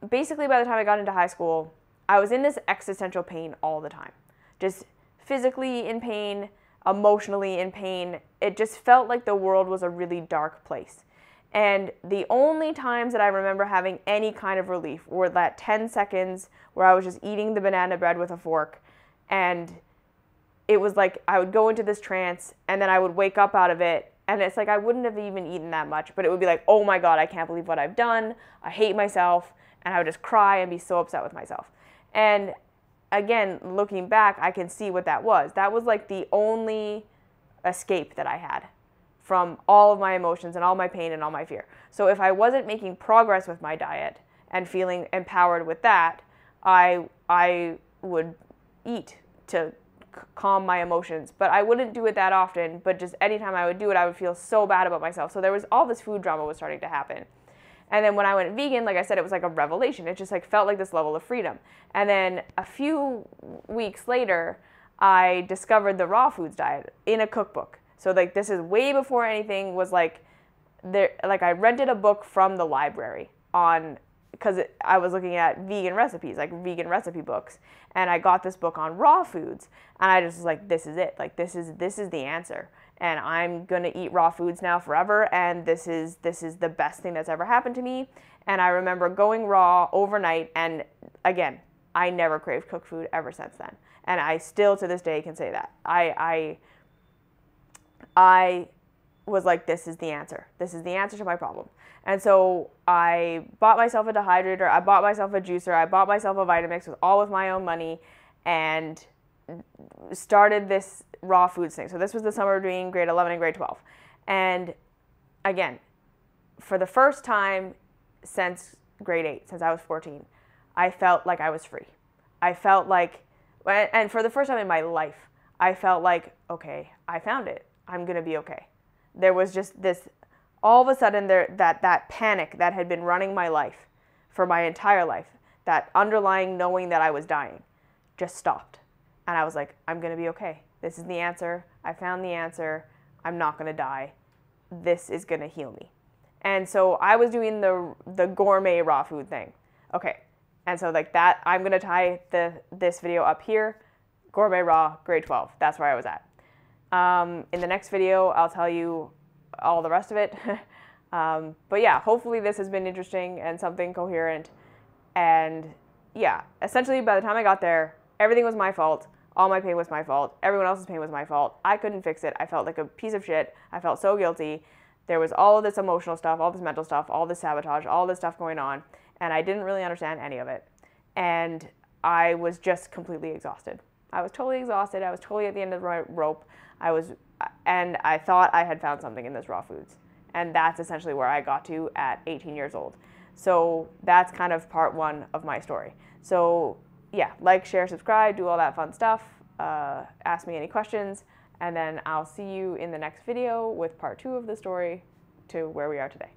basically by the time I got into high school, I was in this existential pain all the time. Just physically in pain, emotionally in pain. It just felt like the world was a really dark place. And the only times that I remember having any kind of relief were that 10 seconds where I was just eating the banana bread with a fork. And it was like I would go into this trance and then I would wake up out of it. And it's like I wouldn't have even eaten that much, but it would be like, oh my God, I can't believe what I've done. I hate myself. And I would just cry and be so upset with myself. And again, looking back, I can see what that was. That was like the only escape that I had from all of my emotions and all my pain and all my fear. So if I wasn't making progress with my diet and feeling empowered with that, I would eat to calm my emotions. But I wouldn't do it that often, but just anytime I would do it, I would feel so bad about myself. So there was all this food drama was starting to happen. And then when I went vegan, like I said, it was like a revelation. It just like felt like this level of freedom. And then a few weeks later, I discovered the raw foods diet in a cookbook. So like this is way before anything was like there. Like I rented a book from the library because I was looking at vegan recipes, like vegan recipe books, and I got this book on raw foods, and I just was like, this is it. Like this is the answer. And I'm gonna eat raw foods now forever, and this is the best thing that's ever happened to me. And I remember going raw overnight, and again, I never craved cooked food ever since then. And I still to this day can say that. I was like, this is the answer. This is the answer to my problem. And so I bought myself a dehydrator, I bought myself a juicer, I bought myself a Vitamix all with my own money, and started this raw foods thing. So this was the summer between grade 11 and grade 12. And again, for the first time since grade 8, since I was 14, I felt like I was free. I felt like, and for the first time in my life, I felt like, okay, I found it. I'm going to be okay. There was just this, all of a sudden, that panic that had been running my life for my entire life, that underlying knowing that I was dying, just stopped. And I was like, I'm going to be okay. This is the answer. I found the answer. I'm not going to die. This is going to heal me. And so I was doing the gourmet raw food thing. Okay. And so like that, I'm going to tie this video up here. Gourmet raw, grade 12. That's where I was at. In the next video, I'll tell you all the rest of it. But yeah, hopefully this has been interesting and something coherent. And yeah, essentially by the time I got there, everything was my fault. All my pain was my fault. Everyone else's pain was my fault. I couldn't fix it. I felt like a piece of shit. I felt so guilty. There was all of this emotional stuff, all this mental stuff, all this sabotage, all this stuff going on. And I didn't really understand any of it. And I was just completely exhausted. I was totally exhausted. I was totally at the end of the rope. And I thought I had found something in this raw foods. And that's essentially where I got to at 18 years old. So that's kind of part one of my story. So yeah, like, share, subscribe, do all that fun stuff. Ask me any questions, and then I'll see you in the next video with part two of the story to where we are today.